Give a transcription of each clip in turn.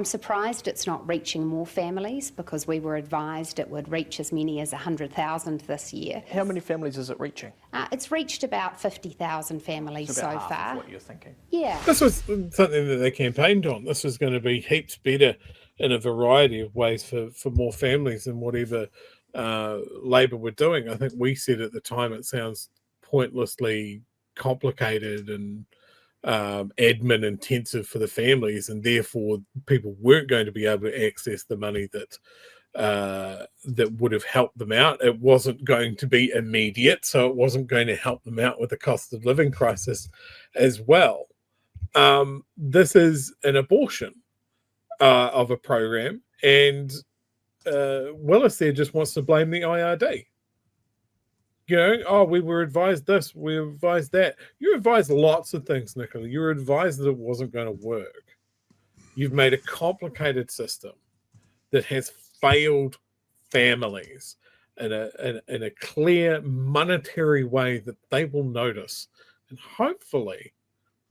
I'm surprised it's not reaching more families, because we were advised it would reach as many as 100,000 this year. How many families is it reaching? It's reached about 50,000 families It's about so half far. of what you're thinking. Yeah. This was something that they campaigned on. This was going to be heaps better in a variety of ways for more families than whatever Labor were doing. I think we said at the time it sounds pointlessly complicated and admin intensive for the families, and therefore people weren't going to be able to access the money that would have helped them out. It wasn't going to be immediate, so it wasn't going to help them out with the cost of living crisis as well. This is an abortion of a program, and Willis there just wants to blame the IRD. You know, oh, we were advised this, we were advised that. You advised lots of things, Nicola. You were advised that it wasn't going to work. You've made a complicated system that has failed families in a clear monetary way that they will notice. And hopefully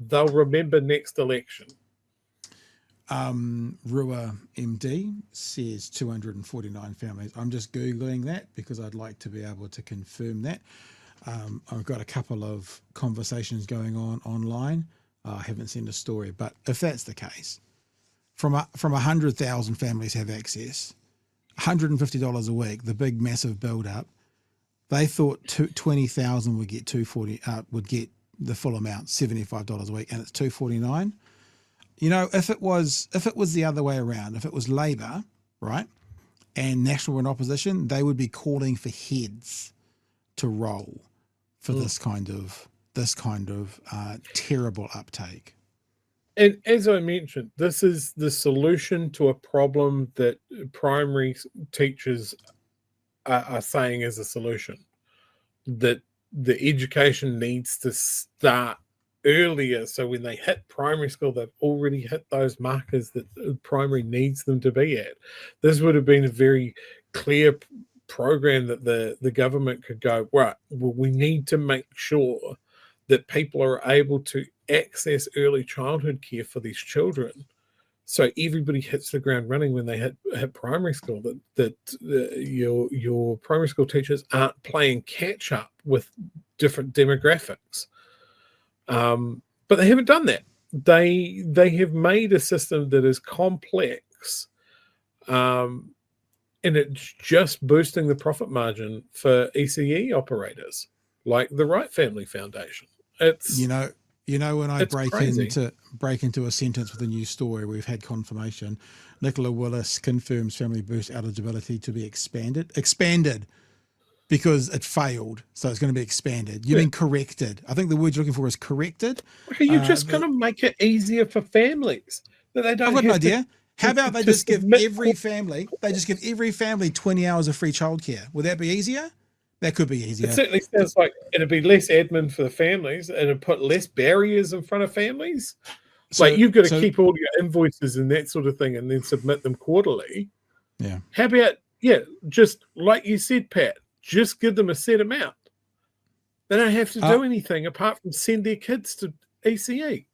they'll remember next election. Rua MD says 249 families. I'm just Googling that because I'd like to be able to confirm that. I've got a couple of conversations going on online. I haven't seen the story, but if that's the case, from 100,000 families have access, $150 a week, the big massive build up, they thought 20,000 would get would get the full amount, $75 a week, and it's $249. You know, if it was the other way around, if it was Labor, right, and National were in opposition, they would be calling for heads to roll for this kind of terrible uptake. And as I mentioned, this is the solution to a problem that primary teachers are saying is a solution. That the education needs to start earlier, so when they hit primary school, they've already hit those markers that primary needs them to be at. This would have been a very clear program that the government could go, right, well, we need to make sure that people are able to access early childhood care for these children, so everybody hits the ground running when they hit primary school, that your primary school teachers aren't playing catch up with different demographics. But they haven't done that. They have made a system that is complex, and it's just boosting the profit margin for ECE operators like the Wright Family Foundation. It's you know when I break crazy. into a sentence with a new story, we've had confirmation. Nicola Willis confirms Family Boost eligibility to be expanded because it failed, so it's going to be expanded. You mean corrected? I think the word you're looking for is corrected. Are you just going to make it easier for families that they don't? I've got an idea. How about they just give every family 20 hours of free childcare? Would that be easier? That could be easier. It certainly sounds like it'd be less admin for the families, and it'd put less barriers in front of families. Like you've got to keep all your invoices and that sort of thing, and then submit them quarterly. Yeah. How about just like you said, Pat? Just give them a set amount. They don't have to do anything apart from send their kids to ECE.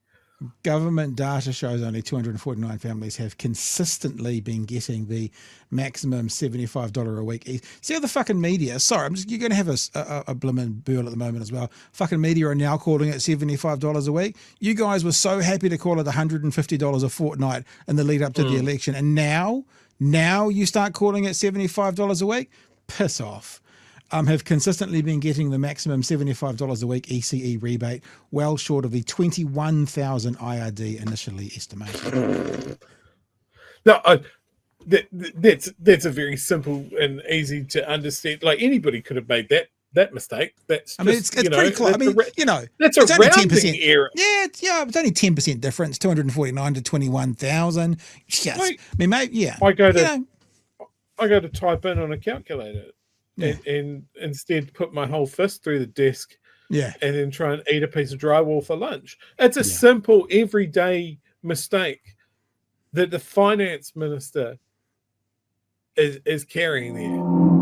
Government data shows only 249 families have consistently been getting the maximum $75 a week. See how the fucking media, sorry, you're going to have a blimmin' burl at the moment as well. Fucking media are now calling it $75 a week. You guys were so happy to call it $150 a fortnight in the lead up to the election. And now you start calling it $75 a week? Piss off. Have consistently been getting the maximum $75 a week ECE rebate, well short of the 21,000 IRD initially estimated. No, that's a very simple and easy to understand. Like anybody could have made that mistake. It's pretty close. I mean, that's it's a only rounding 10% error. Yeah, it's only 10% difference. 249 to 21,000. Yes, I mean, mate, yeah. I go to type in on a calculator. Yeah. And instead put my whole fist through the desk, and then try and eat a piece of drywall for lunch. It's a simple, everyday mistake that the finance minister is carrying there.